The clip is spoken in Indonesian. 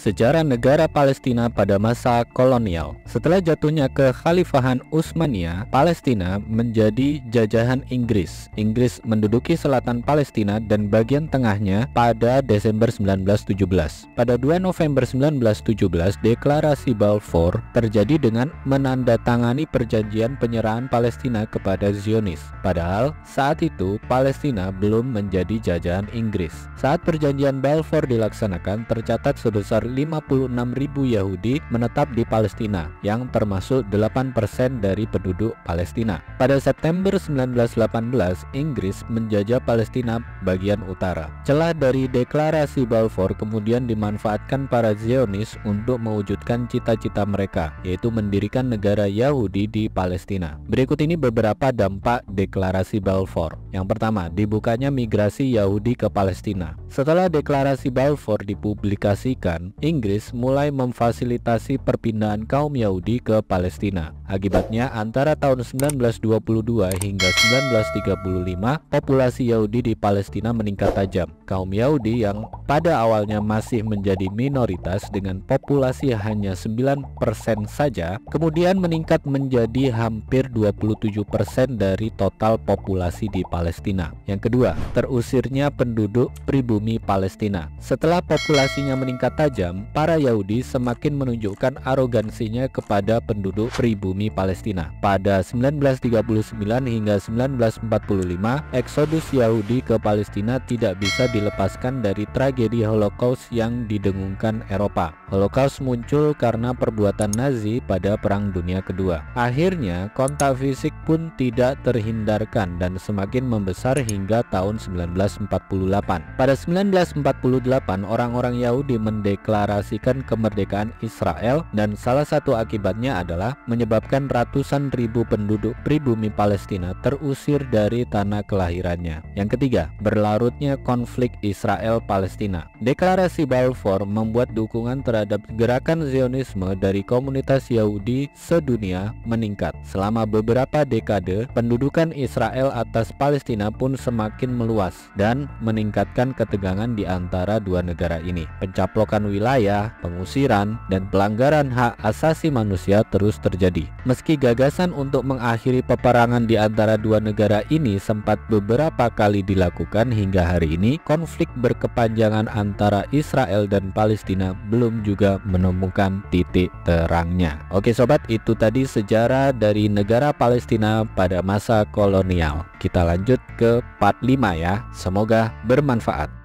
sejarah negara Palestina pada masa kolonial. Setelah jatuhnya kekhalifahan Utsmaniyah, Palestina menjadi jajahan Inggris. Inggris menduduki selatan Palestina dan bagian tengahnya pada Desember 1917. Pada 2 November 1917, deklarasi Balfour terjadi dengan menandatangani perjanjian penyerahan Palestina kepada Zionis. Padahal saat itu Palestina belum menjadi jajahan Inggris. Saat perjanjian Balfour dilaksanakan, tercatat sebesar 56.000 Yahudi menetap di Palestina, yang termasuk 8% dari penduduk Palestina. Pada September 1918, Inggris menjajah Palestina bagian utara. Celah dari deklarasi Balfour kemudian dimanfaatkan para Zionis untuk mewujudkan cita-cita mereka, yaitu mendirikan negara Yahudi di Palestina. Berikut ini beberapa dampak deklarasi Balfour. Yang pertama, dibukanya migrasi Yahudi ke Palestina. Setelah deklarasi Balfour dipublikasikan, Inggris mulai memfasilitasi perpindahan kaum Yahudi ke Palestina. Akibatnya, antara tahun 1922 hingga 1935, populasi Yahudi di Palestina meningkat tajam. Kaum Yahudi yang pada awalnya masih menjadi minoritas dengan populasi hanya 9% saja, kemudian meningkat menjadi hampir 27% dari total populasi di Palestina. Yang kedua, terusirnya penduduk pribumi Palestina. Setelah populasinya meningkat tajam, para Yahudi semakin menunjukkan arogansinya kepada penduduk pribumi Palestina. Pada 1939 hingga 1945, eksodus Yahudi ke Palestina tidak bisa dilepaskan dari tragedi Holocaust yang didengungkan Eropa. Holocaust muncul karena perbuatan Nazi pada Perang Dunia Kedua. Akhirnya, kontak fisik pun tidak terhindarkan dan semakin membesar hingga tahun 1948. Pada 1948, orang-orang Yahudi mendeklarasikan kemerdekaan Israel, dan salah satu akibatnya adalah menyebabkan ratusan ribu penduduk pribumi Palestina terusir dari tanah kelahirannya. Yang ketiga, berlarutnya konflik Israel-Palestina. Deklarasi Balfour membuat dukungan terhadap gerakan Zionisme dari komunitas Yahudi sedunia meningkat. Selama beberapa dekade, pendudukan Israel atas Palestina pun semakin meluas dan meningkatkan ketegangan di antara dua negara ini. Pencaplokan wilayah, pengusiran, dan pelanggaran hak asasi manusia terus terjadi. Meski gagasan untuk mengakhiri peperangan di antara dua negara ini sempat beberapa kali dilakukan hingga hari ini, konflik berkepanjangan antara Israel dan Palestina belum juga menemukan titik terangnya. Oke sobat, itu tadi sejarah dari negara Palestina pada masa kolonial. Kita lanjut ke part 5 ya. Semoga bermanfaat.